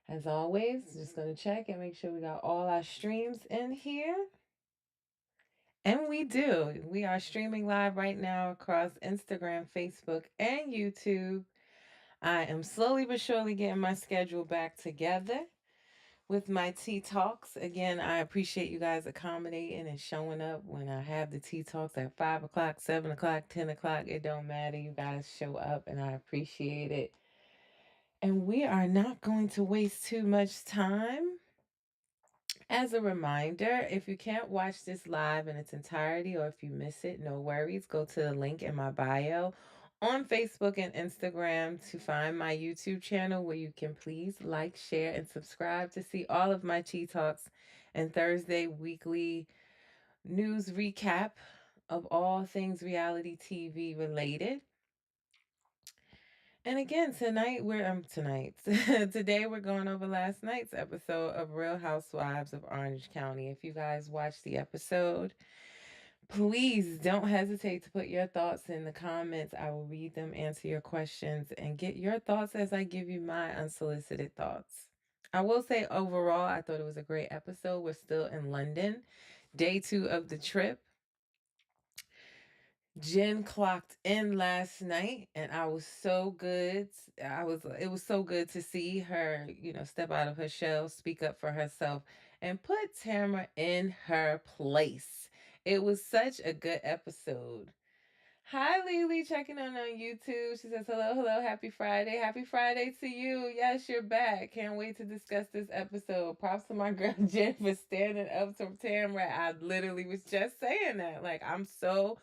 As always, just going to check and make sure we got all our streams in here. And we do. We are streaming live right now across Instagram, Facebook, and YouTube. I am slowly but surely getting my schedule back together with my tea talks. Again, I appreciate you guys accommodating and showing up when I have the tea talks at 5 o'clock, 7 o'clock, 10 o'clock. It don't matter. You guys show up and I appreciate it. And we are not going to waste too much time. As a reminder, if you can't watch this live in its entirety or if you miss it, no worries. Go to the link in my bio on Facebook and Instagram to find my YouTube channel where you can please like, share, and subscribe to see all of my Tea Talks and Thursday weekly news recap of all things reality TV related. And again, today we're going over last night's episode of Real Housewives of Orange County. If you guys watched the episode, please don't hesitate to put your thoughts in the comments. I will read them, answer your questions, and get your thoughts as I give you my unsolicited thoughts. I will say overall, I thought it was a great episode. We're still in London, day 2 of the trip. Jen clocked in last night and I was so good. It was so good to see her, step out of her shell, speak up for herself, and put Tamara in her place. It was such a good episode. Hi, Lily, checking on YouTube. She says, hello, hello, happy Friday. Happy Friday to you. Yes, you're back. Can't wait to discuss this episode. Props to my girl Jen for standing up to Tamara. I literally was just saying that. Like, I'm so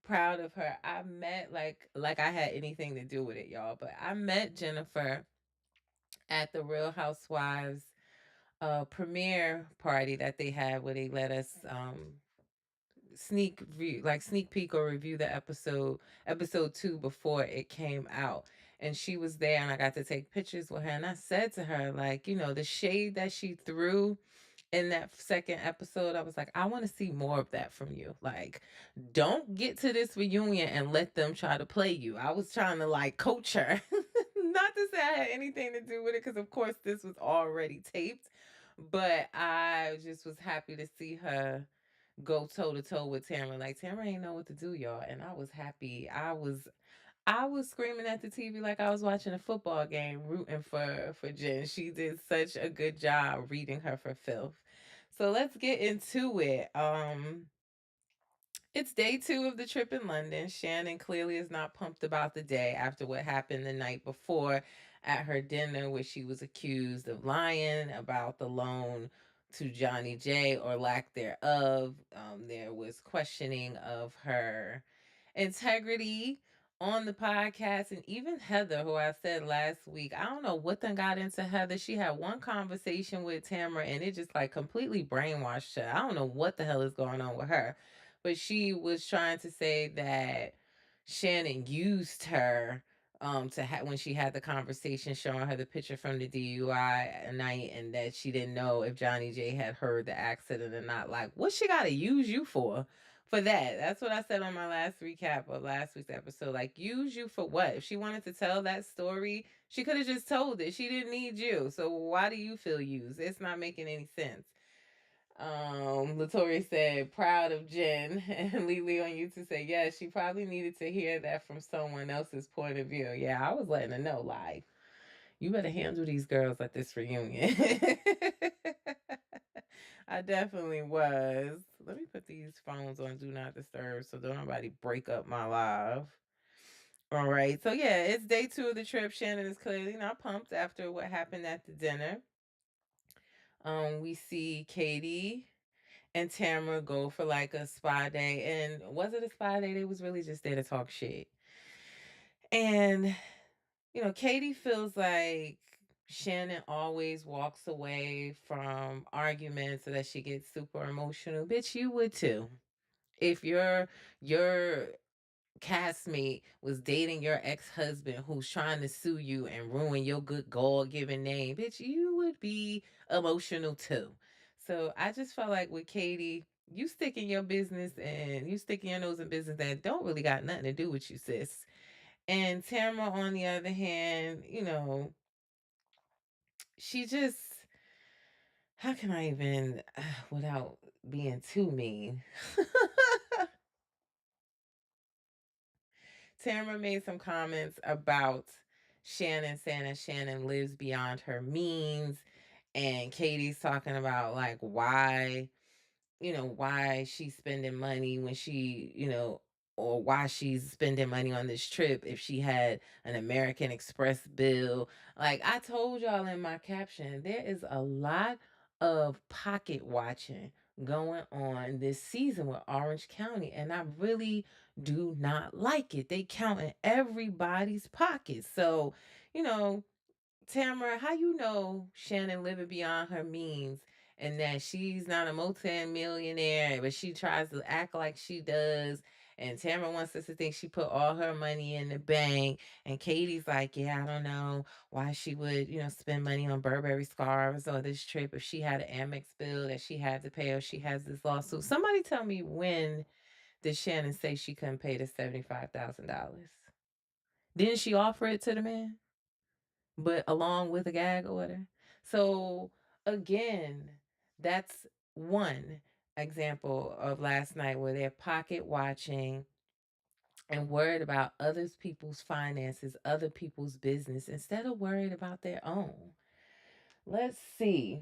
proud of her. I met like I had anything to do with it, y'all, but I met Jennifer at the Real Housewives premiere party that they had where they let us sneak peek or review the episode 2 before it came out. And she was there and I got to take pictures with her and I said to her, like, the shade that she threw in that second episode, I was like, I want to see more of that from you. Like, don't get to this reunion and let them try to play you. I was trying to like coach her. Not to say I had anything to do with it, because of course this was already taped. But I just was happy to see her go toe to toe with Tamara. Like, Tamara ain't know what to do, y'all. And I was happy. I was screaming at the TV like I was watching a football game, rooting for Jen. She did such a good job reading her for filth. So let's get into it. It's day 2 of the trip in London. Shannon clearly is not pumped about the day after what happened the night before at her dinner, where she was accused of lying about the loan to Johnny J or lack thereof. There was questioning of her integrity on the podcast, and even Heather, who I said last week, I don't know what then got into Heather. She had one conversation with Tamara and it just like completely brainwashed her. I don't know what the hell is going on with her, but she was trying to say that Shannon used her when she had the conversation, showing her the picture from the DUI night, and that she didn't know if Johnny J had heard the accident or not. Like, what she got to use you for that? That's what I said on my last recap of last week's episode. Like, use you for what? If she wanted to tell that story, she could have just told it. She didn't need you. So why do you feel used? It's not making any sense. Latoria said, proud of Jen. And Lily on YouTube said, yeah, she probably needed to hear that from someone else's point of view. Yeah, I was letting her know, like, you better handle these girls at this reunion. I definitely was. Let me put these phones on Do Not Disturb so don't nobody break up my live. All right. So, yeah, it's day 2 of the trip. Shannon is clearly not pumped after what happened at the dinner. We see Katie and Tamara go for like a spa day. And was it a spa day? They was really just there to talk shit. And, Katie feels like Shannon always walks away from arguments so that she gets super emotional. Bitch, you would too. If your castmate was dating your ex-husband who's trying to sue you and ruin your good God-given name, bitch, you would be emotional too. So I just felt like with Katie, you stick in your business and you stick your nose in business that don't really got nothing to do with you, sis. And Tamara, on the other hand, she just, how can I even, without being too mean? Tamara made some comments about Shannon, saying that Shannon lives beyond her means. And Katie's talking about like why, why she's spending money when she, or why she's spending money on this trip if she had an American Express bill. Like I told y'all in my caption, there is a lot of pocket watching going on this season with Orange County, and I really do not like it. They counting everybody's pockets. So, you know, Tamara, how you know Shannon living beyond her means and that she's not a multi-millionaire, but she tries to act like she does. And Tamara wants us to think she put all her money in the bank. And Katie's like, yeah, I don't know why she would, spend money on Burberry scarves or this trip if she had an Amex bill that she had to pay or she has this lawsuit. Somebody tell me, when did Shannon say she couldn't pay the $75,000? Didn't she offer it to the man? But along with a gag order. So again, that's one example of last night where they're pocket watching and worried about other people's finances, other people's business, instead of worried about their own. Let's see.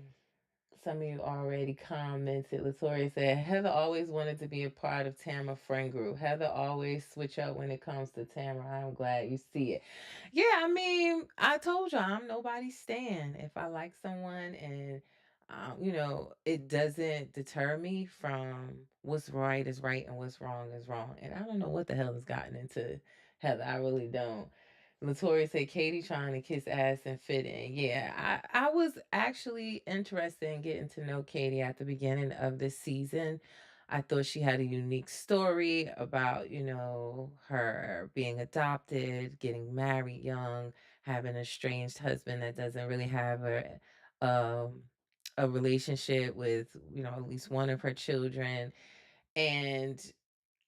Some of you already commented. Latoria said, Heather always wanted to be a part of Tamara friend group. Heather always switch up when it comes to Tamara. I'm glad you see it. Yeah, I mean, I told you I'm nobody's stan. If I like someone and it doesn't deter me from what's right is right and what's wrong is wrong. And I don't know what the hell has gotten into Heather. I really don't. Latoria said Katie trying to kiss ass and fit in. Yeah, I was actually interested in getting to know Katie at the beginning of this season. I thought she had a unique story about, her being adopted, getting married young, having a estranged husband that doesn't really have um, a relationship with, at least one of her children. And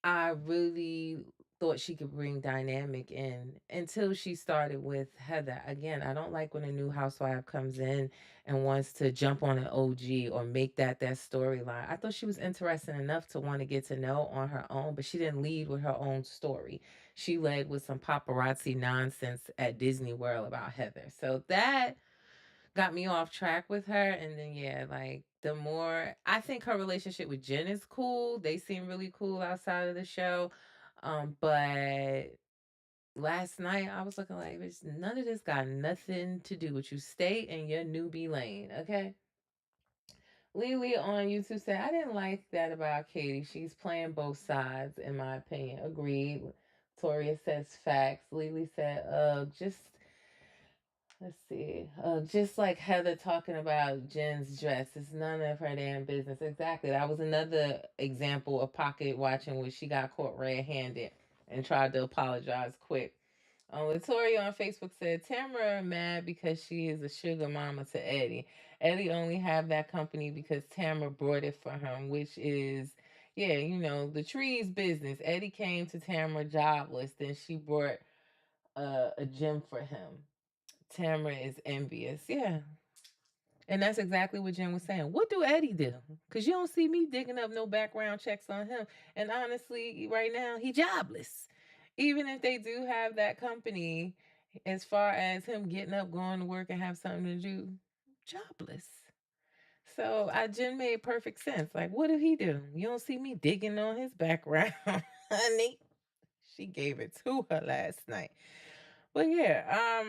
I really thought she could bring dynamic in until she started with Heather. Again, I don't like when a new housewife comes in and wants to jump on an OG or make that their storyline. I thought she was interesting enough to want to get to know on her own, but she didn't lead with her own story. She led with some paparazzi nonsense at Disney World about Heather. So that got me off track with her. And then, yeah, like the more I think her relationship with Jen is cool, they seem really cool outside of the show. But last night I was looking like, bitch, none of this got nothing to do with you. Stay in your newbie lane, okay? Lily on YouTube said, I didn't like that about Katie. She's playing both sides, in my opinion. Agreed. Toria says facts. Lily said, just let's see. Just like Heather talking about Jen's dress, it's none of her damn business. Exactly. That was another example of pocket watching where she got caught red-handed and tried to apologize quick. Latoria on Facebook said, Tamara mad because she is a sugar mama to Eddie. Eddie only have that company because Tamara brought it for him, which is, yeah, the tree's business. Eddie came to Tamara jobless, then she brought a gym for him. Tamara is envious. Yeah. And that's exactly what Jen was saying. What do Eddie do? Because you don't see me digging up no background checks on him. And honestly, right now, he jobless. Even if they do have that company, as far as him getting up, going to work, and have something to do, jobless. So Jen made perfect sense. Like, what did he do? You don't see me digging on his background, honey. She gave it to her last night. But yeah,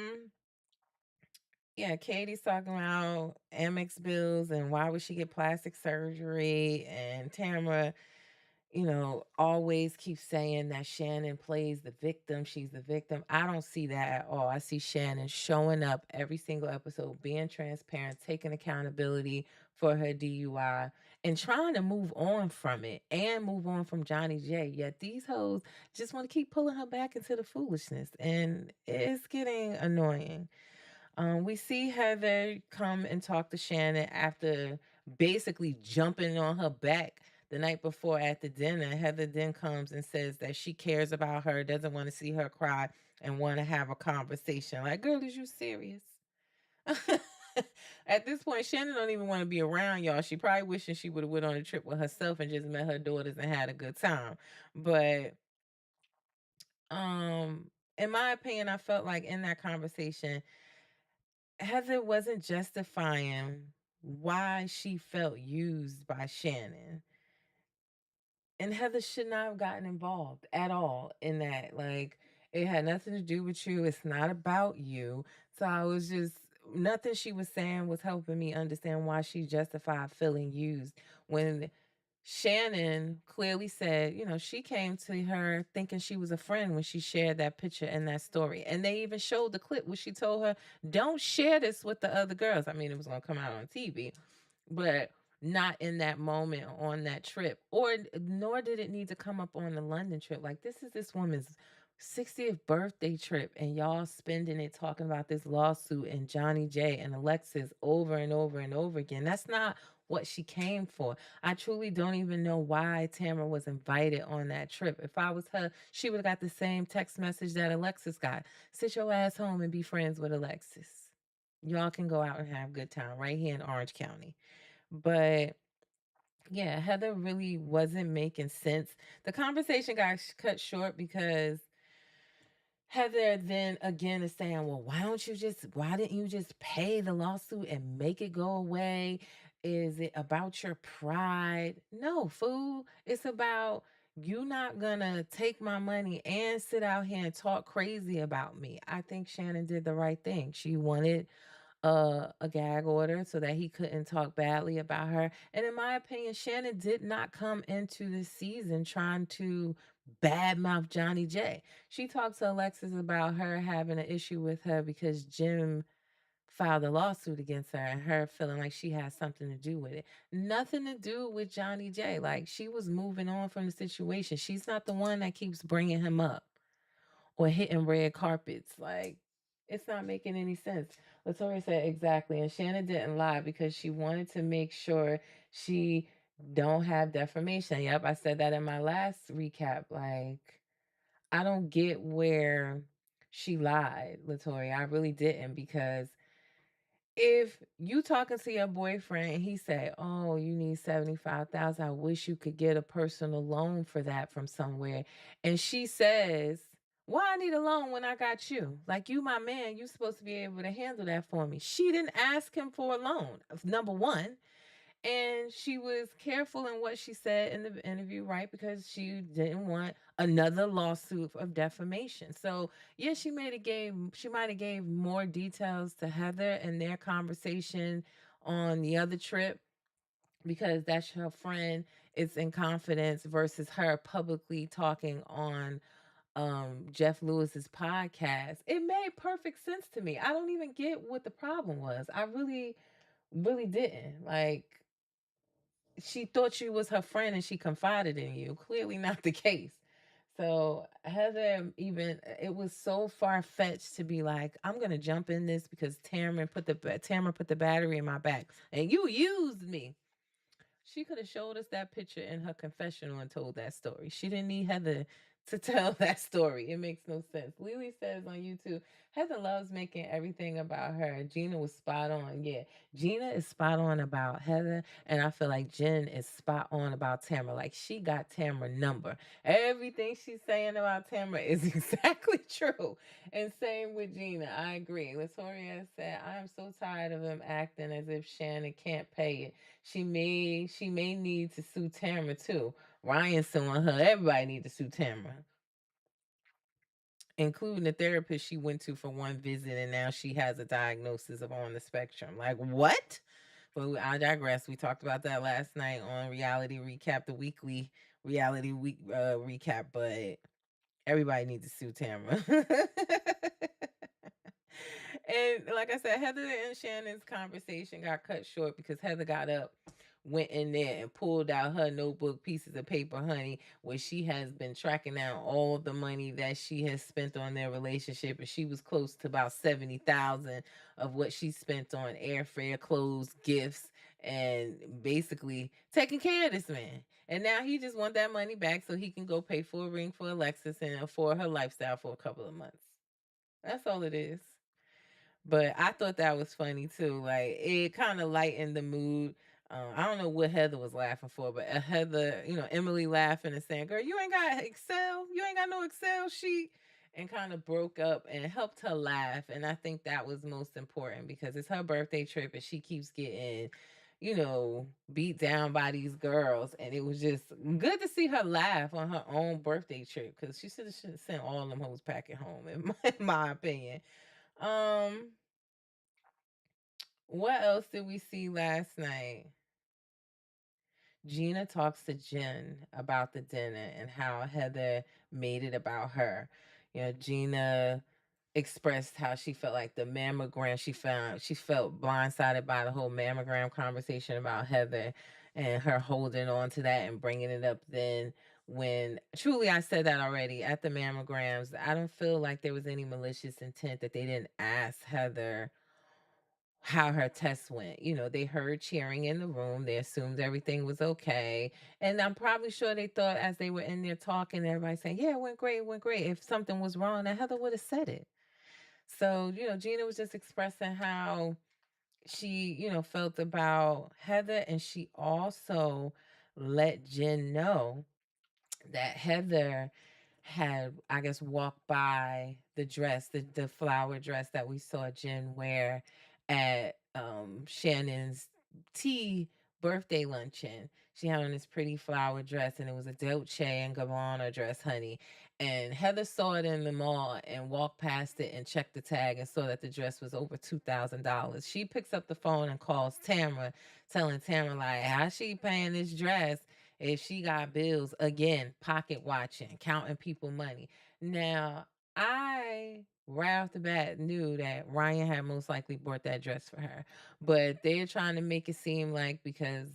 yeah, Katie's talking about Amex bills and why would she get plastic surgery. And Tamara, always keeps saying that Shannon plays the victim. She's the victim. I don't see that at all. I see Shannon showing up every single episode, being transparent, taking accountability for her DUI, and trying to move on from it and move on from Johnny J. Yet these hoes just want to keep pulling her back into the foolishness. And it's getting annoying. We see Heather come and talk to Shannon after basically jumping on her back the night before at the dinner. Heather then comes and says that she cares about her, doesn't want to see her cry, and want to have a conversation. Like, girl, is you serious? At this point, Shannon don't even want to be around y'all. She probably wishing she would have went on a trip with herself and just met her daughters and had a good time. But um in my opinion, I felt like in that conversation, Heather wasn't justifying why she felt used by Shannon. And Heather should not have gotten involved at all in that. Like, it had nothing to do with you. It's not about you. So I was just, nothing she was saying was helping me understand why she justified feeling used when Shannon clearly said, she came to her thinking she was a friend when she shared that picture and that story. And they even showed the clip where she told her, don't share this with the other girls. I mean, it was going to come out on TV, but not in that moment on that trip, or nor did it need to come up on the London trip. Like, this is this woman's 60th birthday trip, and y'all spending it talking about this lawsuit and Johnny J and Alexis over and over and over again. That's not what she came for. I truly don't even know why Tamara was invited on that trip. If I was her, she would have got the same text message that Alexis got. Sit your ass home and be friends with Alexis. Y'all can go out and have a good time right here in Orange County. But yeah, Heather really wasn't making sense. The conversation got cut short because Heather then again is saying, well, why didn't you just pay the lawsuit and make it go away? Is it about your pride? No, fool. It's about you not gonna take my money and sit out here and talk crazy about me. I think Shannon did the right thing. She wanted a gag order so that he couldn't talk badly about her. And in my opinion, Shannon did not come into this season trying to badmouth Johnny J. She talked to Alexis about her having an issue with her because Jim filed a lawsuit against her and her feeling like she had something to do with it. Nothing to do with Johnny J. Like, she was moving on from the situation. She's not the one that keeps bringing him up or hitting red carpets. Like, it's not making any sense. Latoya said exactly, and Shannon didn't lie because she wanted to make sure she don't have defamation. Yep, I said that in my last recap. Like, I don't get where she lied, Latoya. I really didn't, because if you talking to your boyfriend and he say, "Oh, you need 75,000. I wish you could get a personal loan for that from somewhere," and she says, "Why I need a loan when I got you? Like, you my man, you supposed to be able to handle that for me." She didn't ask him for a loan. Number one, and she was careful in what she said in the interview, right? Because she didn't want another lawsuit of defamation. So yeah, she might have gave more details to Heather and their conversation on the other trip, because that's her friend. It's in confidence versus her publicly talking on Jeff Lewis's podcast. It made perfect sense to me. I don't even get what the problem was. I really didn't. Like, she thought she was her friend and she confided in you. Clearly not the case. So Heather, even, it was so far fetched to be like, I'm gonna jump in this because Tamara put the battery in my back and you used me. She could have showed us that picture in her confessional and told that story. She didn't need Heather to tell that story. It makes no sense. Lily says on YouTube, Heather loves making everything about her. Gina was spot on. Yeah, Gina is spot on about Heather, and I feel like Jen is spot on about Tamara. Like, she got Tamara number. Everything she's saying about Tamara is exactly true. And same with Gina. I agree. Latoria said, I am so tired of him acting as if Shannon can't pay it. She may need to sue Tamara too. Ryan suing her. Everybody need to sue Tamara, including the therapist she went to for one visit, and now she has a diagnosis of on the spectrum. Like, what? But I digress. We talked about that last night on Reality Recap, the weekly Reality Week recap. But everybody needs to sue Tamara. And like I said, Heather and Shannon's conversation got cut short because Heather got up, went in there, and pulled out her notebook pieces of paper, honey, where she has been tracking down all the money that she has spent on their relationship. And she was close to about 70,000 of what she spent on airfare, clothes, gifts, and basically taking care of this man. And now he just want that money back so he can go pay for a ring for Alexis and afford her lifestyle for a couple of months. That's all it is. But I thought that was funny too. Like it kind of lightened the mood. I don't know what Heather was laughing for, but Heather, Emily laughing and saying, "Girl, you ain't got Excel. You ain't got no Excel sheet," and kind of broke up and helped her laugh. And I think that was most important because it's her birthday trip and she keeps getting, beat down by these girls. And it was just good to see her laugh on her own birthday trip because she should have sent all them hoes packing home, in my opinion. Um, what else did we see last night? Gina talks to Jen about the dinner and how Heather made it about her. Gina expressed how she felt like the mammogram she felt blindsided by the whole mammogram conversation about Heather and her holding on to that and bringing it up then when truly I said that already at the mammograms. I don't feel like there was any malicious intent that they didn't ask Heather how her test went. They heard cheering in the room. They assumed everything was okay. And I'm probably sure they thought as they were in there talking, everybody saying, "Yeah, it went great, it went great." If something was wrong, then Heather would have said it. So, Gina was just expressing how she, felt about Heather. And she also let Jen know that Heather had, I guess, walked by the dress, the flower dress that we saw Jen wear at Shannon's tea birthday luncheon. She had on this pretty flower dress, and it was a Dolce and Gabbana dress, honey. And Heather saw it in the mall and walked past it and checked the tag and saw that the dress was over $2,000. She picks up the phone and calls Tamara, telling Tamara like, how she paying this dress if she got bills? Again, pocket watching, counting people money. Now, I right off the bat knew that Ryan had most likely bought that dress for her, but they're trying to make it seem like because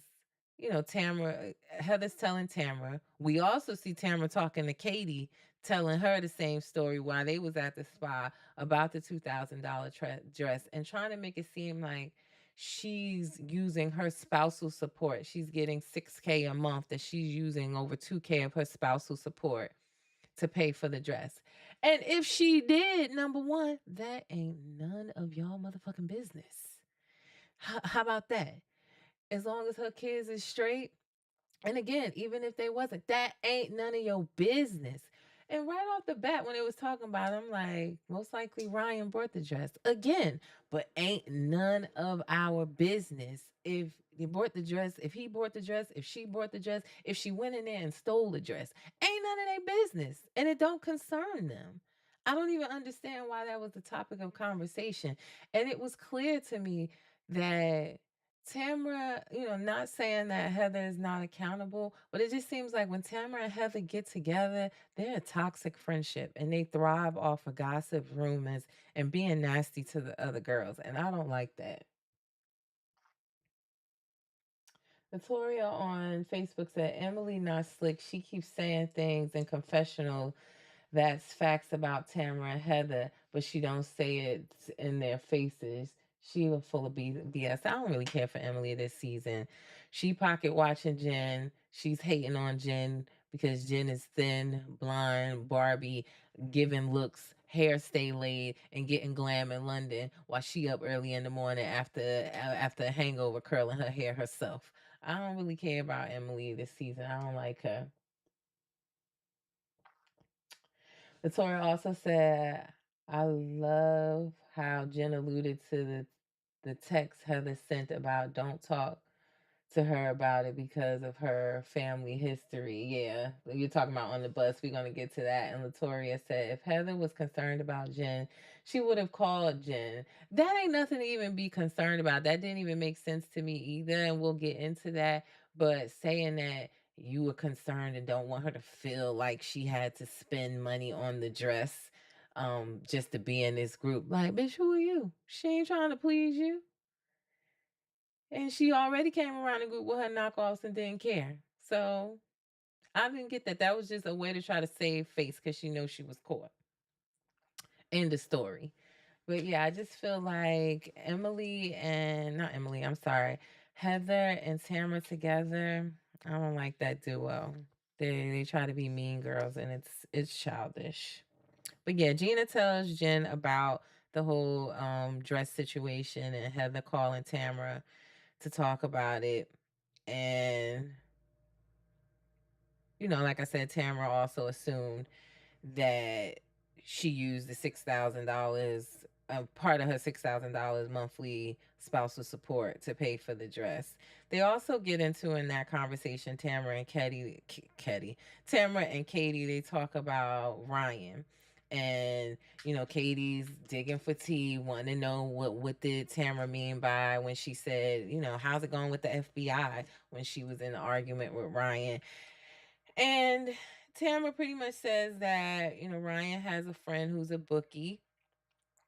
Tamara, Heather's telling Tamara. We also see Tamara talking to Katie, telling her the same story while they was at the spa about the $2,000 dress, and trying to make it seem like she's using her spousal support. She's getting 6K a month, that she's using over 2K of her spousal support to pay for the dress. And if she did, number one, that ain't none of y'all motherfucking business. How about that? As long as her kids is straight, and again, even if they wasn't, that ain't none of your business. And right off the bat, when it was talking about it, I'm like, most likely Ryan brought the dress again, but ain't none of our business if he bought the dress, if he bought the dress, if she bought the dress, if she went in there and stole the dress. Ain't none of their business, and it don't concern them. I don't even understand why that was the topic of conversation. And it was clear to me that Tamara, not saying that Heather is not accountable, but it just seems like when Tamara and Heather get together, they're a toxic friendship and they thrive off of gossip, rumors, and being nasty to the other girls. And I don't like that. Victoria on Facebook said, Emily not slick. She keeps saying things in confessional that's facts about Tamara and Heather, but she don't say it in their faces. She was full of BS. I don't really care for Emily this season. She pocket watching Jen. She's hating on Jen because Jen is thin, blonde, Barbie, giving looks, hair stay laid, and getting glam in London while she up early in the morning after a hangover curling her hair herself. I don't really care about Emily this season. I don't like her. Victoria also said, I love how Jen alluded to the text Heather sent about don't talk to her about it because of her family history. Yeah, you're talking about on the bus. We're going to get to that. And Latoria said, if Heather was concerned about Jen, she would have called Jen. That ain't nothing to even be concerned about. That didn't even make sense to me either. And we'll get into that. But saying that you were concerned and don't want her to feel like she had to spend money on the dress just to be in this group. Like, bitch, who are you? She ain't trying to please you. And she already came around the group with her knockoffs and didn't care. So I didn't get that. That was just a way to try to save face because she knows she was caught. End of story. But yeah, I just feel like not Emily, I'm sorry, Heather and Tamara together. I don't like that duo. They try to be mean girls and it's childish. But yeah, Gina tells Jen about the whole dress situation, and Heather calling Tamara to talk about it. And, like I said, Tamara also assumed that she used the $6,000, part of her $6,000 monthly spousal support to pay for the dress. They also get into, in that conversation, Tamara and Katie, they talk about Ryan. And Katie's digging for tea, wanting to know what did Tamara mean by when she said, how's it going with the FBI, when she was in an argument with Ryan. And Tamara pretty much says that, Ryan has a friend who's a bookie,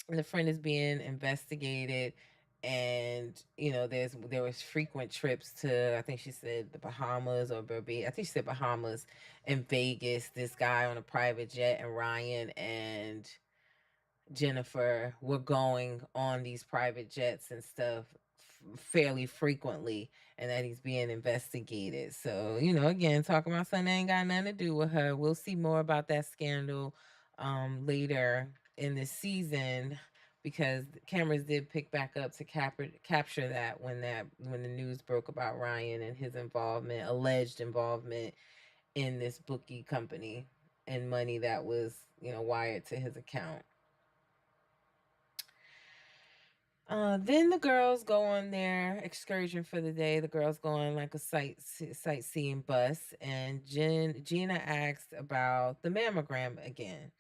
and the friend is being investigated. And, there was frequent trips to, I think she said the Bahamas or Barbados. I think she said Bahamas and Vegas. This guy on a private jet, and Ryan and Jennifer were going on these private jets and stuff fairly frequently, and that he's being investigated. So, again, talking about something that ain't got nothing to do with her. We'll see more about that scandal later in the season, because cameras did pick back up to capture that when the news broke about Ryan and his alleged involvement in this bookie company, and money that was, wired to his account. Then the girls go on their excursion for the day. The girls go on like a sightseeing bus, and Gina asked about the mammogram again.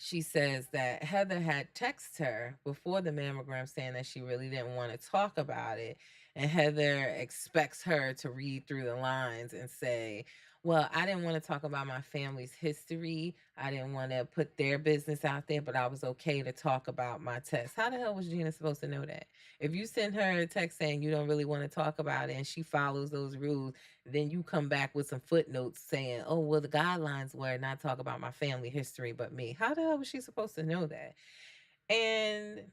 She says that Heather had texted her before the mammogram saying that she really didn't want to talk about it. And Heather expects her to read through the lines and say, well, I didn't want to talk about my family's history. I didn't want to put their business out there, but I was okay to talk about my test. How the hell was Gina supposed to know that? If you send her a text saying you don't really want to talk about it, and she follows those rules, then you come back with some footnotes saying, oh, well, the guidelines were not talk about my family history but me. How the hell was she supposed to know that? And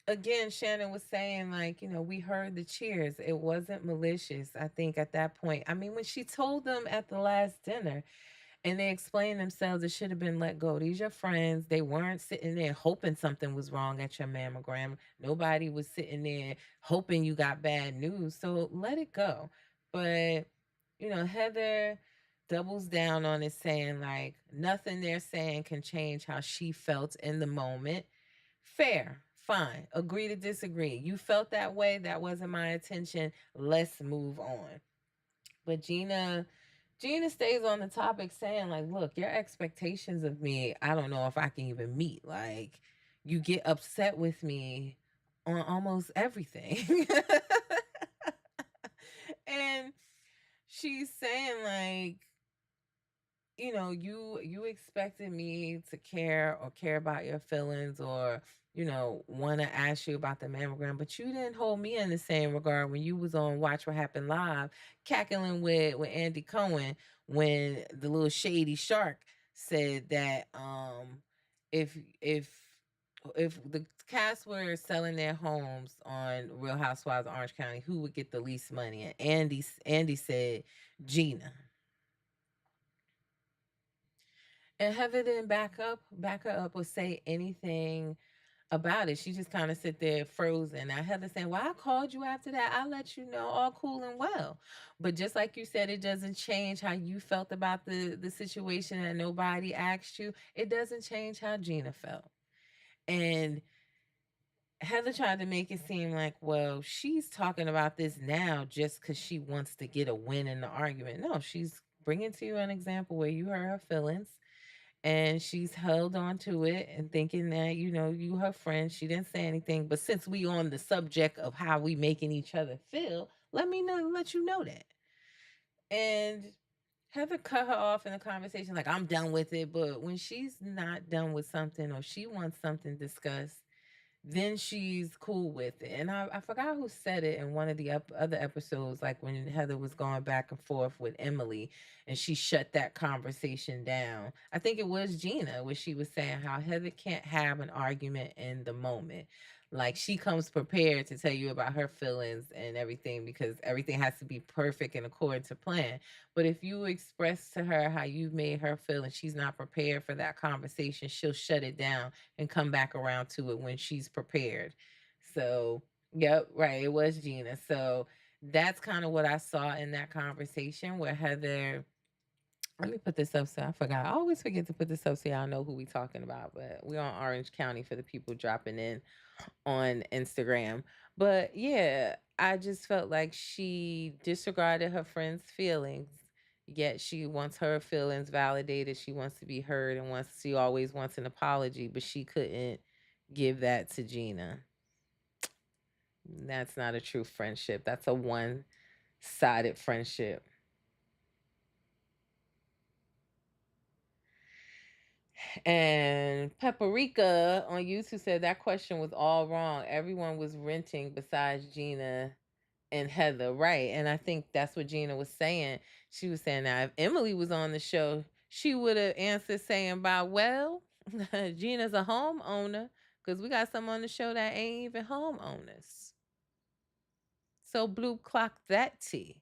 again, Shannon was saying, like, we heard the cheers. It wasn't malicious. I think at that point, I mean, when she told them at the last dinner and they explained themselves, it should have been let go. These are your friends. They weren't sitting there hoping something was wrong at your mammogram. Nobody was sitting there hoping you got bad news. So let it go. But, Heather doubles down on it, saying, like, nothing they're saying can change how she felt in the moment. Fair. Fine. Agree to disagree. You felt that way. That wasn't my intention. Let's move on. But Gina stays on the topic, saying, like, look, your expectations of me, I don't know if I can even meet. Like, you get upset with me on almost everything. And she's saying, like, you expected me to care about your feelings, or want to ask you about the mammogram, but you didn't hold me in the same regard when you was on Watch What Happened Live, cackling with Andy Cohen, when the little shady shark said that if if if the cast were selling their homes on Real Housewives of Orange County, who would get the least money? And Andy said Gina. And Heather didn't back her up or say anything about it. She just kind of sit there frozen. Now Heather saying, well, I called you after that. I let you know, all cool and well. But just like you said, it doesn't change how you felt about the situation, and nobody asked you. It doesn't change how Gina felt. And Heather tried to make it seem like, well, she's talking about this now just because she wants to get a win in the argument. No, she's bringing to you an example where you hurt her feelings, and she's held on to it and thinking that, you her friend. She didn't say anything, but since we on the subject of how we making each other feel, let you know that. And Heather cut her off in the conversation, like, I'm done with it. But when she's not done with something, or she wants something discussed, then she's cool with it. And I forgot who said it in one of the other episodes, like when Heather was going back and forth with Emily, and she shut that conversation down. I think it was Gina, where she was saying how Heather can't have an argument in the moment. Like she comes prepared to tell you about her feelings and everything because everything has to be perfect and according to plan. But if you express to her how you've made her feel and she's not prepared for that conversation, she'll shut it down and come back around to it when she's prepared. So, yep, right. It was Gina. So that's kind of what I saw in that conversation where Heather, let me put this up so I forgot. I always forget to put this up so y'all know who we talking about, but we're on Orange County for the people dropping in on Instagram. But yeah, I just felt like she disregarded her friend's feelings. Yet she wants her feelings validated. She wants to be heard and she always wants an apology, but she couldn't give that to Gina. That's not a true friendship. That's a one-sided friendship. And Peperica on YouTube said that question was all wrong. Everyone was renting besides Gina and Heather, right? And I think that's what Gina was saying. She was saying now if Emily was on the show, she would have answered saying, "By well, Gina's a homeowner because we got some on the show that ain't even homeowners." So blue clock that tea.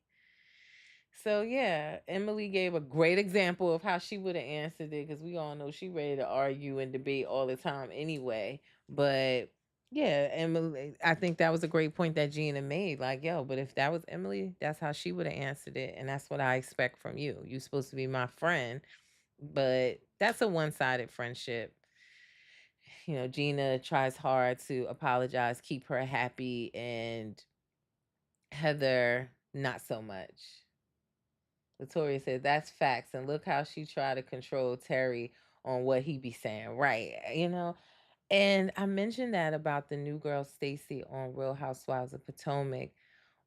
So yeah, Emily gave a great example of how she would have answered it because we all know she ready to argue and debate all the time anyway. But yeah, Emily, I think that was a great point that Gina made. Like, yo, but if that was Emily, that's how she would have answered it, and that's what I expect from you. You're supposed to be my friend, but that's a one-sided friendship. Gina tries hard to apologize, keep her happy, and Heather not so much. Latoria said, that's facts. And look how she tried to control Terry on what he be saying. Right. And I mentioned that about the new girl, Stacy, on Real Housewives of Potomac.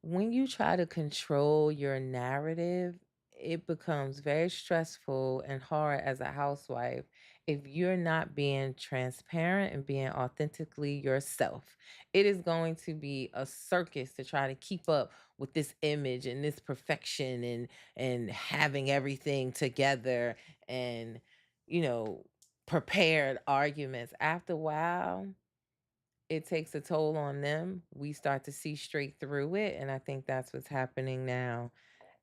When you try to control your narrative, it becomes very stressful and hard as a housewife if you're not being transparent and being authentically yourself. It is going to be a circus to try to keep up with this image and this perfection and having everything together and you know prepared arguments. After a while, it takes a toll on them. We start to see straight through it. And I think that's what's happening now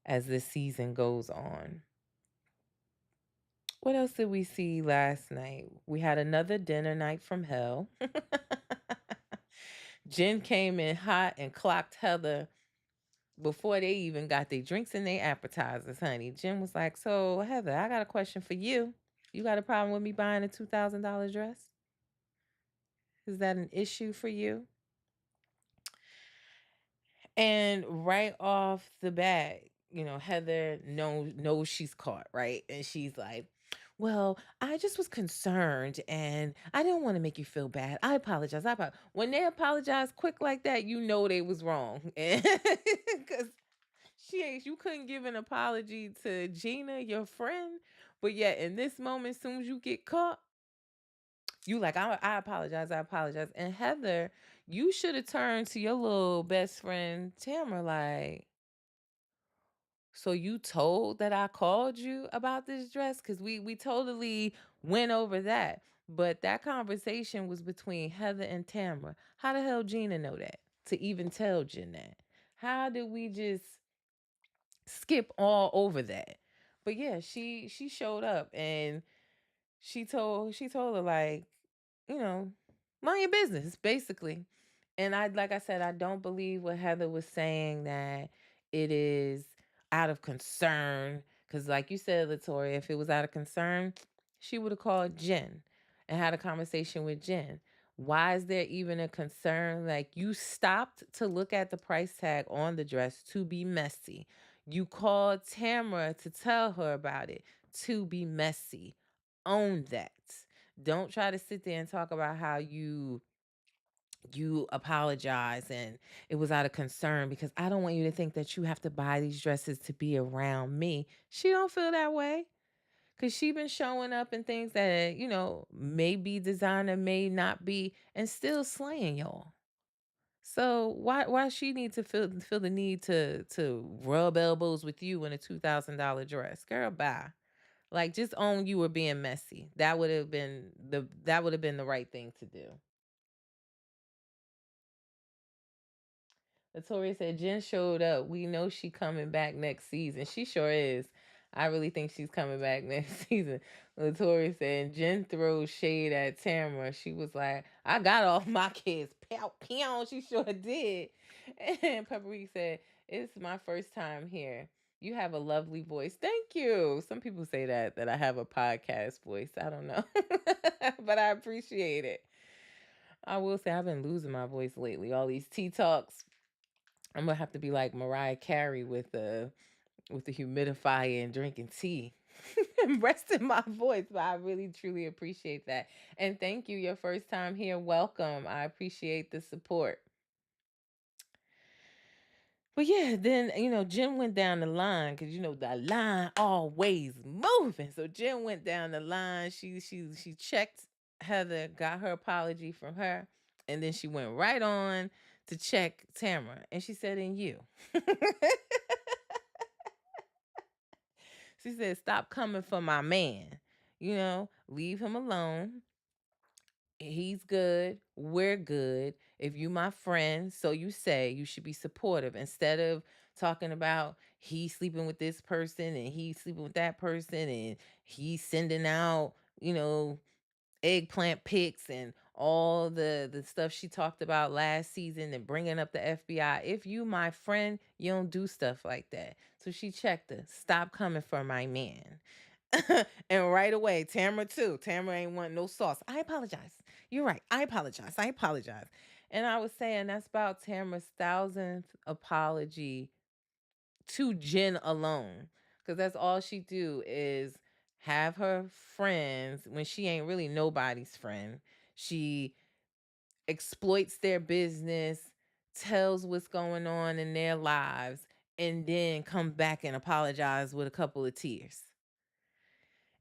as this season goes on. What else did we see last night? We had another dinner night from hell. Jen came in hot and clocked Heather before they even got their drinks and their appetizers, honey. Jen was like, "So, Heather, I got a question for you. You got a problem with me buying a $2,000 dress? Is that an issue for you?" And right off the bat, Heather knows she's caught, right? And she's like, "Well, I just was concerned and I didn't want to make you feel bad. I apologize. When they apologize quick like that, you know they was wrong. Cuz you couldn't give an apology to Gina, your friend, but yet in this moment, as soon as you get caught, you like, I apologize, I apologize. And Heather, you should have turned to your little best friend Tamara, like, so you told that I called you about this dress? Because we totally went over that. But that conversation was between Heather and Tamara. How the hell Gina know that? To even tell Jen that? How did we just skip all over that? But yeah, she showed up and she told her like, you know, mind your business, basically. And like I said, I don't believe what Heather was saying that it is out of concern. Cause like you said, Latoria, if it was out of concern, she would have called Jen and had a conversation with Jen. Why is there even a concern? Like you stopped to look at the price tag on the dress to be messy. You called Tamara to tell her about it to be messy. Own that. Don't try to sit there and talk about how you apologize and it was out of concern because I don't want you to think that you have to buy these dresses to be around me. She don't feel that way because she been showing up in things that may be designer, may not be, and still slaying y'all. So why she need to feel the need to rub elbows with you in a $2,000 dress? Girl, bye. Like just own you were being messy. That would have been the right thing to do. Latoria said Jen showed up. We know she coming back next season. She sure is. I really think she's coming back next season. Latoria said Jen throws shade at Tamara. She was like, I got all my kids. Pow, pow. She sure did. And Peppery said, it's my first time here. You have a lovely voice. Thank you. Some people say that I have a podcast voice. I don't know. But I appreciate it. I will say I've been losing my voice lately. All these tea talks. I'm gonna have to be like Mariah Carey with the humidifier and drinking tea and resting my voice. But I really truly appreciate that. And thank you. Your first time here. Welcome. I appreciate the support. But yeah, then Jen went down the line because the line always moving. So Jen went down the line. She checked Heather, got her apology from her, and then she went right on to check Tamara, and she said, "In you." She said, "Stop coming for my man. Leave him alone. He's good. We're good. If you my friend, so you say, you should be supportive instead of talking about he's sleeping with this person and he's sleeping with that person and he's sending out, eggplant pics and all the stuff she talked about last season and bringing up the FBI. If you my friend, you don't do stuff like that." So she checked her. Stop coming for my man. And right away, Tamara too. Tamara ain't want no sauce. I apologize. You're right. I apologize. I apologize. And I was saying that's about Tamara's thousandth apology to Jen alone. Because that's all she do is have her friends when she ain't really nobody's friend. She exploits their business, tells what's going on in their lives, and then come back and apologize with a couple of tears.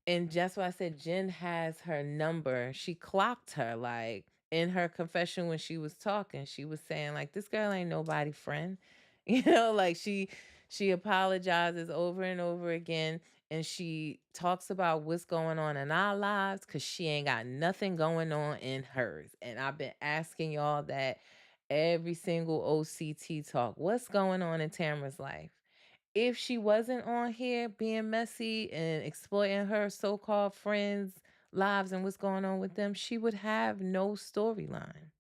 And just what I said, Jen has her number. She clocked her like in her confession when she was talking. She was saying like this girl ain't nobody friend. Like she apologizes over and over again and she talks about what's going on in our lives cuz she ain't got nothing going on in hers. And I've been asking y'all that every single OCT talk. What's going on in Tamara's life? If she wasn't on here being messy and exploiting her so-called friends' lives and what's going on with them, she would have no storyline.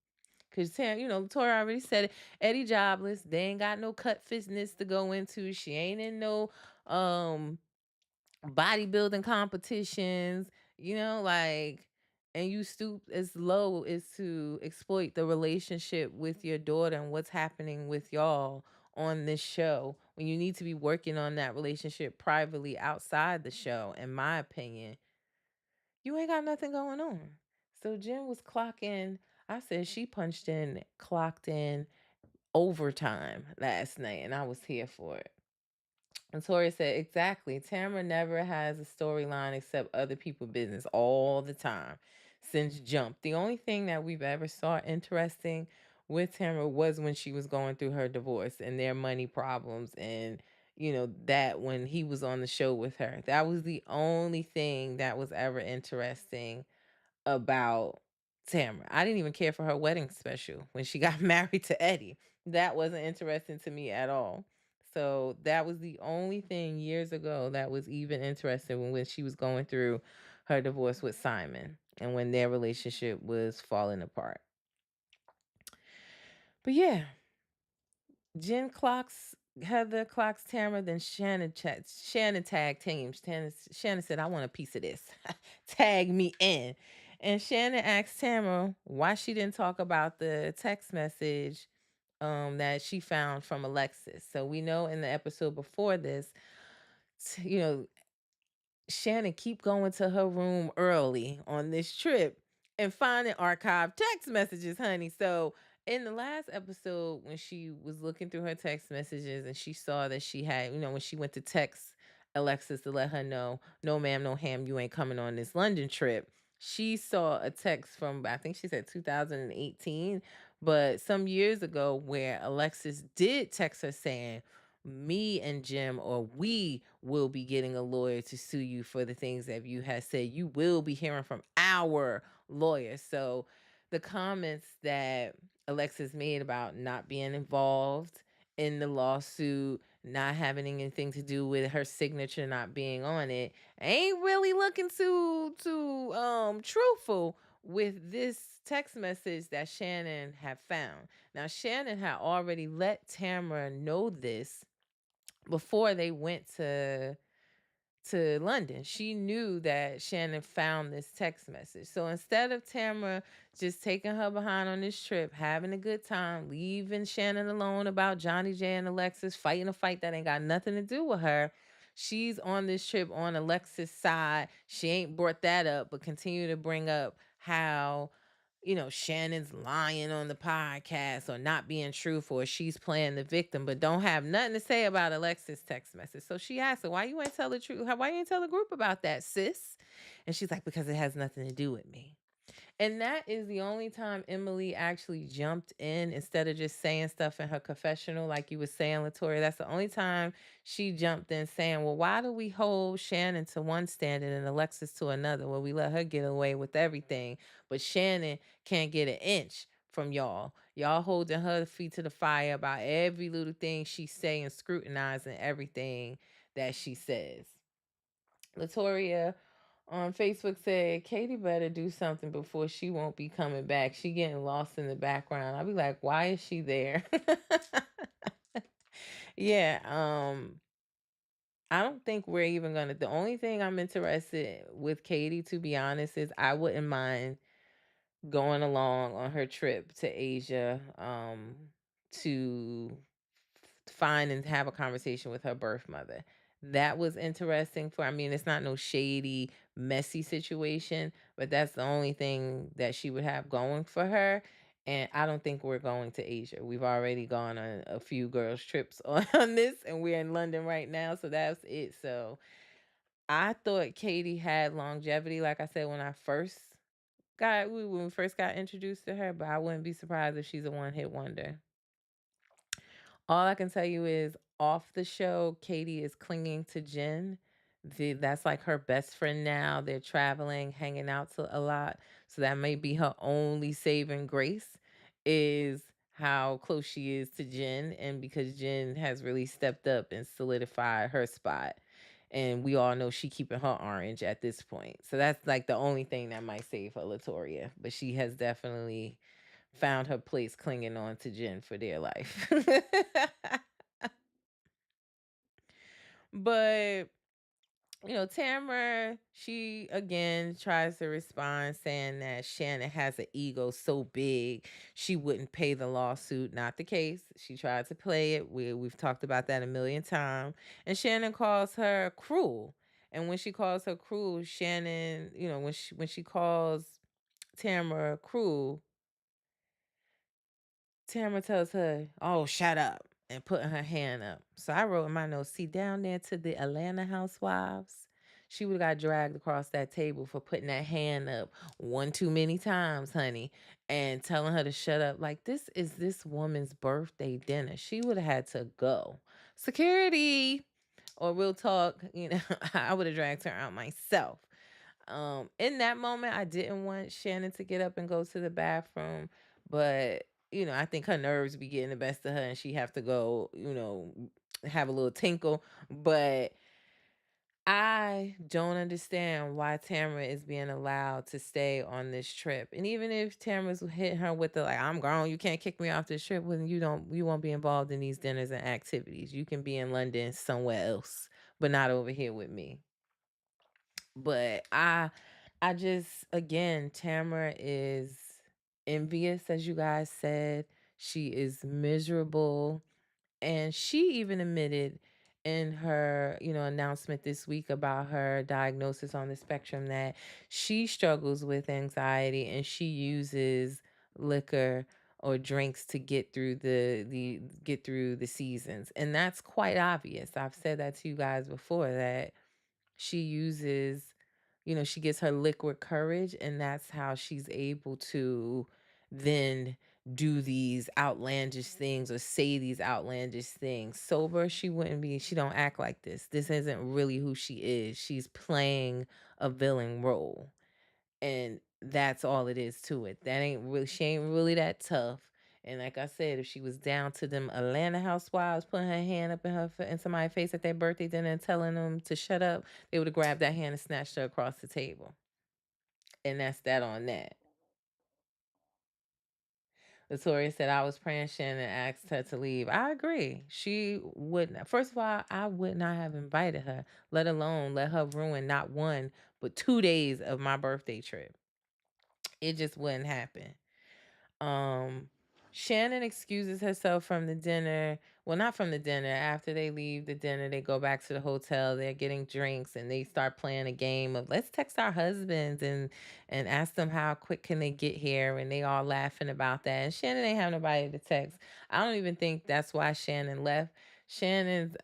Cause Tori already said it. Eddie jobless. They ain't got no cut fitness to go into. She ain't in no um bodybuilding competitions, like, and you stoop as low as to exploit the relationship with your daughter and what's happening with y'all on this show when you need to be working on that relationship privately outside the show, in my opinion. You ain't got nothing going on. So Jen was clocking, I said she punched in, clocked in overtime last night, and I was here for it. And Tori said, exactly. Tamara never has a storyline except other people business all the time since Jump. The only thing that we've ever saw interesting with Tamara was when she was going through her divorce and their money problems and that when he was on the show with her. That was the only thing that was ever interesting about Tamara. I didn't even care for her wedding special when she got married to Eddie. That wasn't interesting to me at all. So that was the only thing years ago that was even interesting when she was going through her divorce with Simon and when their relationship was falling apart. But yeah, Jen clocks Heather clocks Tamara, then Shannon tag teams. Shannon said, I want a piece of this. Tag me in. And Shannon asked Tamara why she didn't talk about the text message that she found from Alexis. So we know in the episode before this, you know, Shannon keep going to her room early on this trip and finding archived text messages, honey. So in the last episode, when she was looking through her text messages and she saw that she had, when she went to text Alexis to let her know, no ma'am, no ham, you ain't coming on this London trip. She saw a text from, I think she said 2018, but some years ago where Alexis did text her saying, me and Jim or we will be getting a lawyer to sue you for the things that you have said. You will be hearing from our lawyer. So the comments that Alexis made about not being involved in the lawsuit, not having anything to do with her signature not being on it, ain't really looking too truthful with this text message that Shannon had found. Now Shannon had already let Tamara know this before they went to London. She knew that Shannon found this text message. So instead of Tamara just taking her behind on this trip, having a good time, leaving Shannon alone about Johnny J and Alexis fighting a fight that ain't got nothing to do with her, she's on this trip on Alexis' side. She ain't brought that up, but continue to bring up how Shannon's lying on the podcast or not being truthful or she's playing the victim, but don't have nothing to say about Alexis' text message. So she asked her, why you ain't tell the truth? Why you ain't tell the group about that, sis? And she's like, because it has nothing to do with me. And that is the only time Emily actually jumped in instead of just saying stuff in her confessional, like you were saying, Latoria. That's the only time she jumped in saying, well, why do we hold Shannon to one standard and Alexis to another? Well, we let her get away with everything, but Shannon can't get an inch from y'all. Y'all holding her feet to the fire about every little thing she say and scrutinizing everything that she says. Latoria on Facebook said, Katie better do something before she won't be coming back. She getting lost in the background. I'll be like, why is she there? Yeah, I don't think we're even gonna. The only thing I'm interested with Katie, to be honest, is I wouldn't mind going along on her trip to Asia, to find and have a conversation with her birth mother. That was interesting for, I mean, it's not no shady, messy situation, but that's the only thing that she would have going for her. And I don't think we're going to Asia. We've already gone on a few girls' trips on this, and we're in London right now. So that's it. So I thought Katie had longevity, like I said, when we first got introduced to her, but I wouldn't be surprised if she's a one-hit wonder. All I can tell you is off the show, Katie is clinging to Jen. That's like her best friend now. They're traveling, hanging out a lot. So that may be her only saving grace, is how close she is to Jen. And because Jen has really stepped up and solidified her spot. And we all know she keeping her orange at this point. So that's like the only thing that might save her, Latoria. But she has definitely found her place clinging on to Jen for dear life. But Tamara, she again tries to respond saying that Shannon has an ego so big she wouldn't pay the lawsuit. Not the case. She tried to play it. We've talked about that a million times. And Shannon calls her cruel. And when she calls her cruel, Shannon, when she calls Tamara cruel, Tamara tells her, "Oh, shut up," and putting her hand up. So I wrote in my notes, see, down there to the Atlanta Housewives, she would have got dragged across that table for putting that hand up one too many times, honey, and telling her to shut up. Like, this is this woman's birthday dinner. She would have had to go. Security, or real talk, I would have dragged her out myself. In that moment, I didn't want Shannon to get up and go to the bathroom, but I think her nerves be getting the best of her and she have to go, have a little tinkle. But I don't understand why Tamara is being allowed to stay on this trip. And even if Tamara's hitting her with the, like, I'm grown, you can't kick me off this trip, when you won't be involved in these dinners and activities. You can be in London somewhere else, but not over here with me. But I just, again, Tamara is envious, as you guys said. She is miserable. And she even admitted in her, announcement this week about her diagnosis on the spectrum that she struggles with anxiety and she uses liquor or drinks to get through the seasons. And that's quite obvious. I've said that to you guys before, that she uses, she gets her liquid courage, and that's how she's able to then do these outlandish things or say these outlandish things. Sober, she don't act like this. This isn't really who she is. She's playing a villain role. And that's all it is to it. She ain't really that tough. And like I said, if she was down to them Atlanta housewives putting her hand up in in somebody's face at their birthday dinner and telling them to shut up, they would have grabbed that hand and snatched her across the table. And that's that on that. Latoya said, I was praying Shannon asked her to leave. I agree. She wouldn't. First of all, I would not have invited her, let alone let her ruin not one, but 2 days of my birthday trip. It just wouldn't happen. Um, Shannon excuses herself from the dinner. Well, not from the dinner. After they leave the dinner, they go back to the hotel. They're getting drinks and they start playing a game of let's text our husbands and ask them how quick can they get here. And they all laughing about that. And Shannon ain't have nobody to text. I don't even think that's why Shannon left. Shannon's,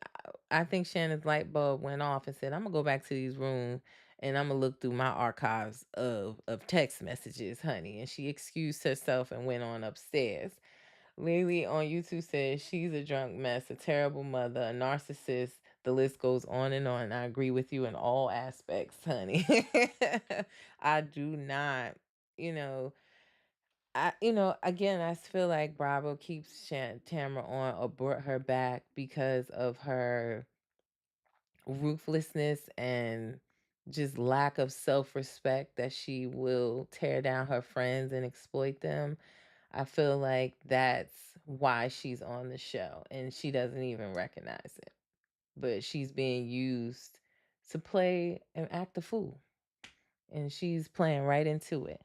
I think Shannon's light bulb went off and said, "I'm gonna go back to these rooms and I'm gonna look through my archives of text messages, honey." And she excused herself and went on upstairs. Lily on YouTube says she's a drunk mess, a terrible mother, a narcissist. The list goes on and on. I agree with you in all aspects, honey. I do not, you know, again, I feel like Bravo keeps Tamara on or brought her back because of her ruthlessness and just lack of self-respect that she will tear down her friends and exploit them. I feel like that's why she's on the show and she doesn't even recognize it. But she's being used to play and act a fool. And she's playing right into it.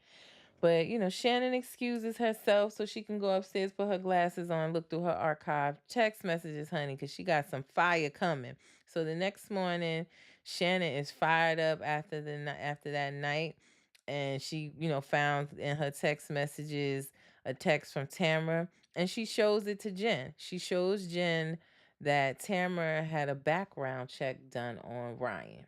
But, Shannon excuses herself so she can go upstairs, put her glasses on, look through her archive, text messages, honey, because she got some fire coming. So the next morning, Shannon is fired up after that night. And she, found in her text messages a text from Tamara. And she shows it to Jen. She shows Jen that Tamara had a background check done on Ryan.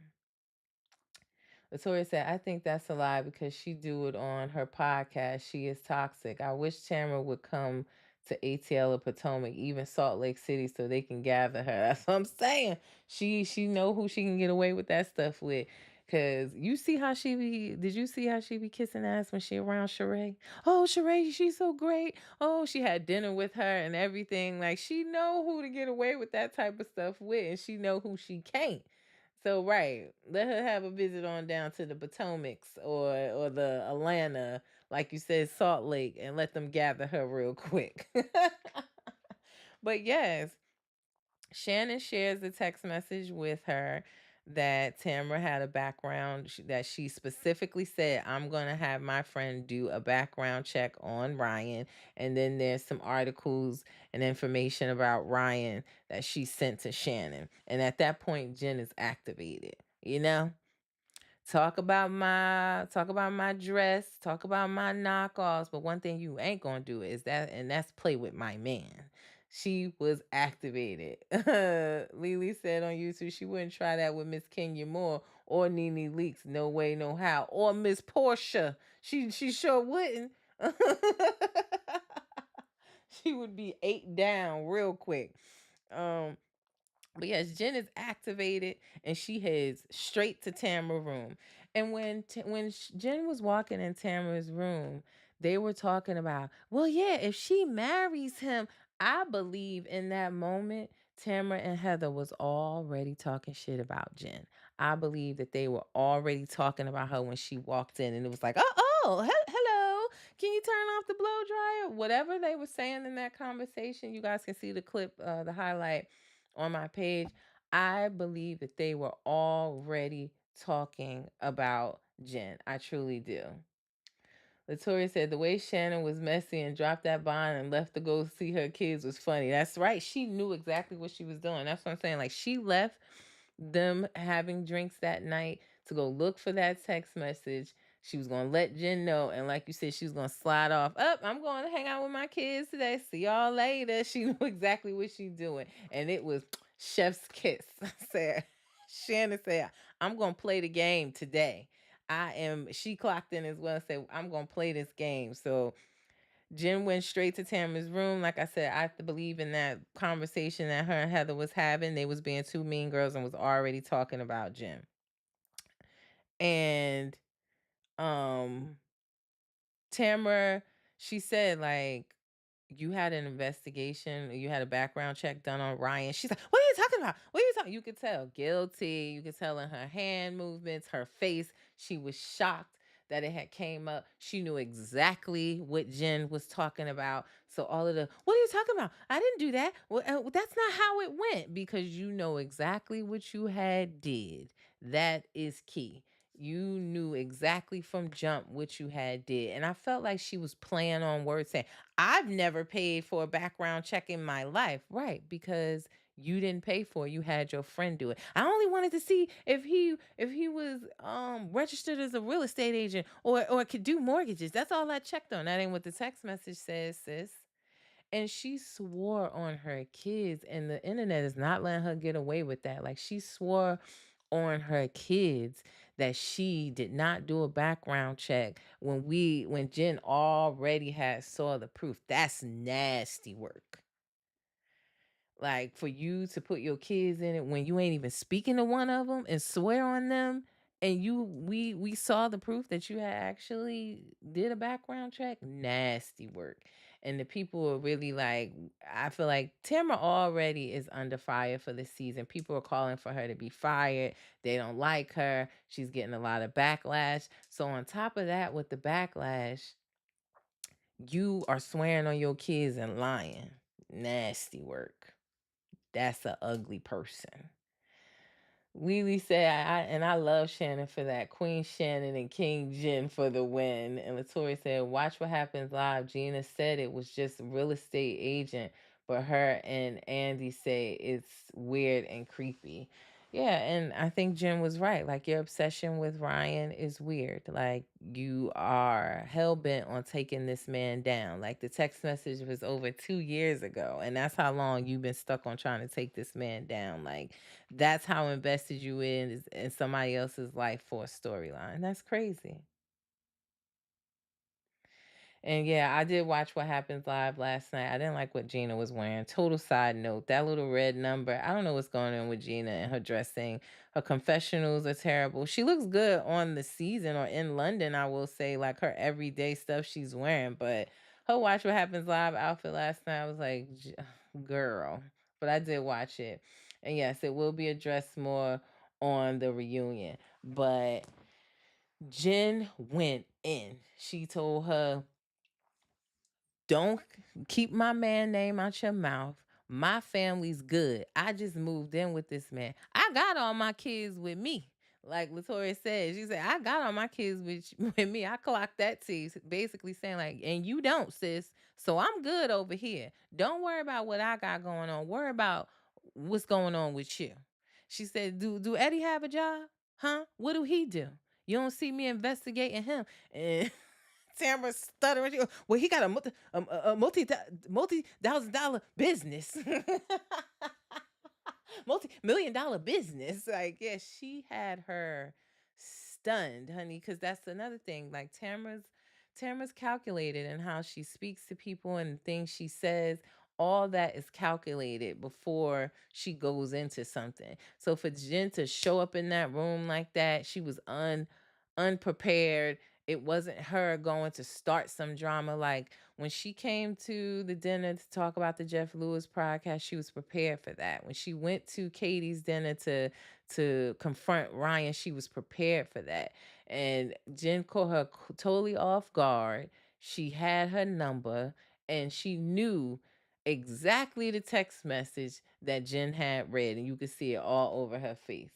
Latoya said, I think that's a lie because she do it on her podcast. She is toxic. I wish Tamara would come to ATL or Potomac, even Salt Lake City, so they can gather her. That's what I'm saying. She know who she can get away with that stuff with. Cause you see how she be, did you see how she be kissing ass when she around Sheree? Oh, Sheree, she's so great. Oh, she had dinner with her and everything. Like she know who to get away with that type of stuff with, and she know who she can't. So right, let her have a visit on down to the Potomacs or the Atlanta, like you said, Salt Lake, and let them gather her real quick. But yes, Shannon shares a text message with her that Tamara had a background that she specifically said, I'm going to have my friend do a background check on Ryan. And then there's some articles and information about Ryan that she sent to Shannon. And at that point, Jen is activated, you know? Talk about my dress, talk about my knockoffs, but one thing you ain't gonna do is that, and that's play with my man. She was activated. Lily said on YouTube she wouldn't try that with Miss Kenya Moore or Nene Leaks. No way, no how. Or Miss Portia. She sure wouldn't. She would be 8 down real quick. Um, but yes, Jen is activated and she heads straight to Tamara's room. And when Jen was walking in Tamara's room, they were talking about, well, yeah, if she marries him, I believe in that moment, Tamara and Heather was already talking shit about Jen. I believe that they were already talking about her when she walked in, and it was like, hello, can you turn off the blow dryer? Whatever they were saying in that conversation, you guys can see the clip, the highlight on my page. I believe that they were already talking about Jen. I truly do. Latoya said the way Shannon was messy and dropped that bond and left to go see her kids was funny. That's right. She knew exactly what she was doing. That's what I'm saying. Like she left them having drinks that night to go look for that text message. She was gonna let Jen know, and like you said, she was gonna slide off. Up, I'm going to hang out with my kids today. See y'all later. She knew exactly what she's doing, and it was chef's kiss. Said Shannon said, "I'm gonna play the game today." I am. She clocked in as well and said, "I'm gonna play this game." So Jen went straight to Tamara's room. Like I said, I have to believe in that conversation that her and Heather was having. They was being two mean girls and was already talking about Jen. And um Tamara, she said like you had an investigation, you had a background check done on Ryan. She's like, "What are you talking about? What are you talking?" You could tell guilty. You could tell in her hand movements, her face. She was shocked that it had came up. She knew exactly what Jen was talking about. So all of the, "What are you talking about? I didn't do that. Well, that's not how it went," because you know exactly what you had did. That is key. You knew exactly from jump what you had did. And I felt like she was playing on words, saying, "I've never paid for a background check in my life." Right, because you didn't pay for it. You had your friend do it. "I only wanted to see if he was registered as a real estate agent or could do mortgages. That's all I checked on." That ain't what the text message says, sis. And she swore on her kids, and the internet is not letting her get away with that. Like, she swore on her kids that she did not do a background check when Jen already had saw the proof. That's nasty work. Like, for you to put your kids in it when you ain't even speaking to one of them and swear on them, and we saw the proof that you had actually did a background check. Nasty work. And the people are really like, I feel like Tamara already is under fire for this season. People are calling for her to be fired. They don't like her. She's getting a lot of backlash. So on top of that, with the backlash, you are swearing on your kids and lying. Nasty work. That's a ugly person. Lily said, and I love Shannon for that. Queen Shannon and King Jen for the win. And Latoya said, "Watch what happens live." Gina said it was just a real estate agent, but her and Andy say it's weird and creepy. Yeah, and I think Jen was right. Like, your obsession with Ryan is weird. Like, you are hell bent on taking this man down. Like, the text message was over 2 years ago, and that's how long you've been stuck on trying to take this man down. Like, that's how invested you in somebody else's life for a storyline. That's crazy. And yeah, I did watch What Happens Live last night. I didn't like what Gina was wearing. Total side note, that little red number. I don't know what's going on with Gina and her dressing. Her confessionals are terrible. She looks good on the season or in London, I will say, like her everyday stuff she's wearing. But her Watch What Happens Live outfit last night, I was like, girl. But I did watch it. And yes, it will be addressed more on the reunion. But Jen went in. She told her, "Don't keep my man name out your mouth. My family's good. I just moved in with this man. I got all my kids with me." Like Latoya said, she said, "I got all my kids with me. I clocked that T." Basically saying, like, "And you don't, sis. So I'm good over here. Don't worry about what I got going on. Worry about what's going on with you." She said, "Do Eddie have a job? Huh? What do he do? You don't see me investigating him." And Tamara stuttering. She goes, "Well, he got multi $1,000 business, multi-million-dollar business." Like, yeah, she had her stunned, honey. Because that's another thing. Like, Tamara's calculated in how she speaks to people and things she says. All that is calculated before she goes into something. So for Jen to show up in that room like that, she was unprepared. It wasn't her going to start some drama. Like, when she came to the dinner to talk about the Jeff Lewis podcast, she was prepared for that. When she went to Katie's dinner to confront Ryan, she was prepared for that. And Jen caught her totally off guard. She had her number, and she knew exactly the text message that Jen had read, and you could see it all over her face.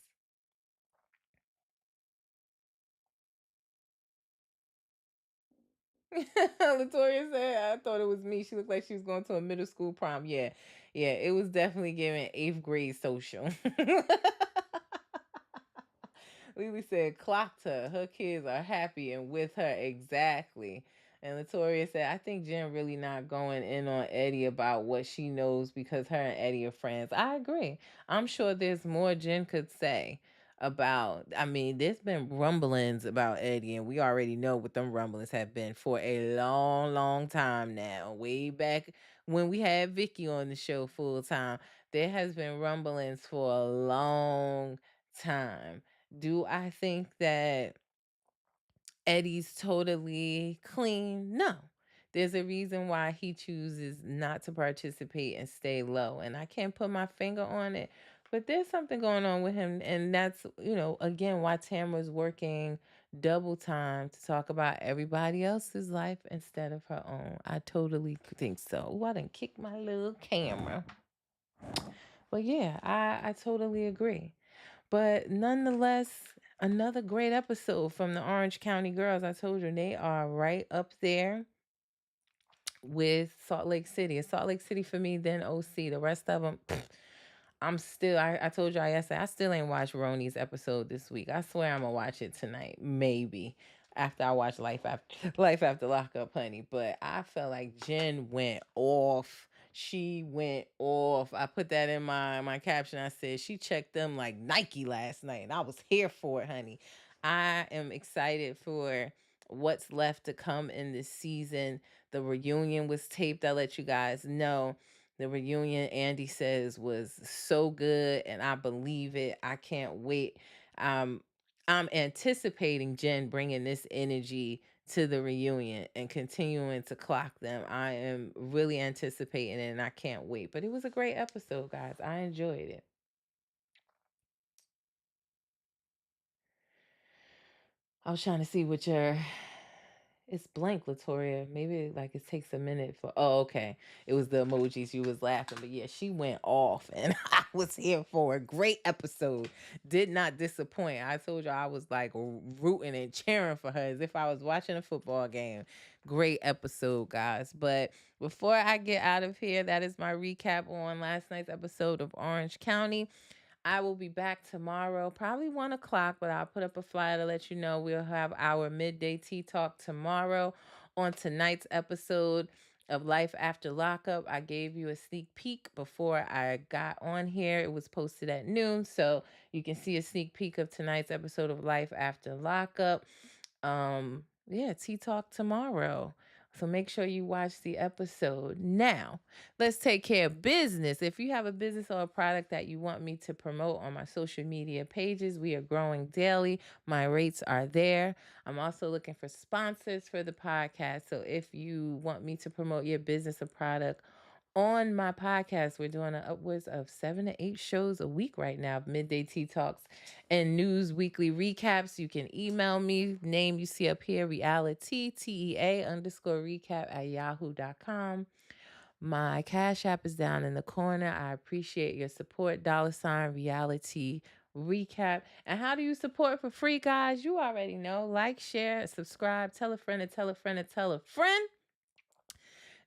Latoya said, "I thought it was me." She looked like she was going to a middle school prom. Yeah, yeah, it was definitely giving eighth grade social. Lily said, "Clocked her. Her kids are happy and with her." Exactly. And Latoya said, "I think Jen really not going in on Eddie about what she knows because her and Eddie are friends." I agree. I'm sure there's more Jen could say about, I mean, there's been rumblings about Eddie, and we already know what them rumblings have been for a long, long time now. Way back when we had Vicky on the show full time, there has been rumblings for a long time. Do I think that Eddie's totally clean? No. There's a reason why he chooses not to participate and stay low. And I can't put my finger on it, but there's something going on with him. And that's, again, why Tamara's working double time to talk about everybody else's life instead of her own. I totally think so. Oh, I didn't kick my little camera. But yeah, I totally agree. But nonetheless, another great episode from the Orange County girls. I told you they are right up there with Salt Lake City. It's Salt Lake City for me, then OC. The rest of them, I told y'all yesterday, I still ain't watched Roni's episode this week. I swear I'm gonna watch it tonight, maybe after I watch Life After Lockup, honey. But I felt like Jen went off. She went off. I put that in my caption. I said she checked them like Nike last night, and I was here for it, honey. I am excited for what's left to come in this season. The reunion was taped. I'll let you guys know. The reunion, Andy says, was so good, and I believe it. I can't wait. Um, I'm anticipating Jen bringing this energy to the reunion and continuing to clock them. I am really anticipating it, and I can't wait. But it was a great episode, guys. I enjoyed it. I was trying to see what your it's blank, Latoria. Maybe like it takes a minute for. Oh, okay. It was the emojis you was laughing, but yeah, she went off, and I was here for a great episode. Did not disappoint. I told you I was like rooting and cheering for her as if I was watching a football game. Great episode, guys. But before I get out of here, that is my recap on last night's episode of Orange County. I will be back tomorrow, probably 1 o'clock, but I'll put up a flyer to let you know we'll have our midday tea talk tomorrow. On tonight's episode of Life After Lockup, I gave you a sneak peek before I got on here. It was posted at noon, so you can see a sneak peek of tonight's episode of Life After Lockup. Yeah, tea talk tomorrow. So make sure you watch the episode. Now, let's take care of business. If you have a business or a product that you want me to promote on my social media pages, we are growing daily. My rates are there. I'm also looking for sponsors for the podcast. So if you want me to promote your business or product on my podcast, we're doing upwards of 7 to 8 shows a week right now, midday tea talks and news weekly recaps. You can email me, name you see up here, reality, TEA_recap at yahoo.com. My Cash App is down in the corner. I appreciate your support. $reality recap. And how do you support for free, guys? You already know. Like, share, subscribe, tell a friend, and tell a friend, and tell a friend.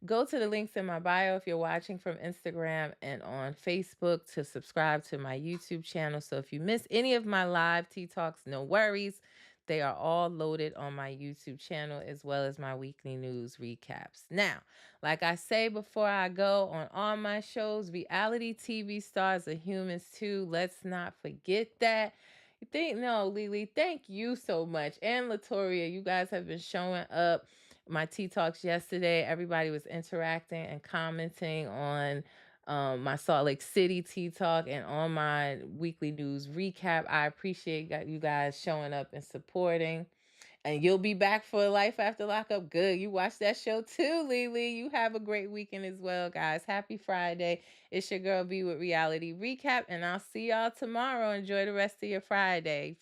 Go to the links in my bio if you're watching from Instagram and on Facebook to subscribe to my YouTube channel. So if you miss any of my live Tea Talks, no worries. They are all loaded on my YouTube channel as well as my weekly news recaps. Now, like I say before I go, on all my shows, reality TV stars are humans too. Let's not forget that. No, Lily, thank you so much. And Latoria, you guys have been showing up. My Tea Talks yesterday, everybody was interacting and commenting on my Salt Lake City Tea Talk and on my weekly news recap. I appreciate you guys showing up and supporting. And you'll be back for Life After Lockup. Good. You watch that show too, Lily. You have a great weekend as well, guys. Happy Friday. It's your girl B with Reality Recap, and I'll see y'all tomorrow. Enjoy the rest of your Friday.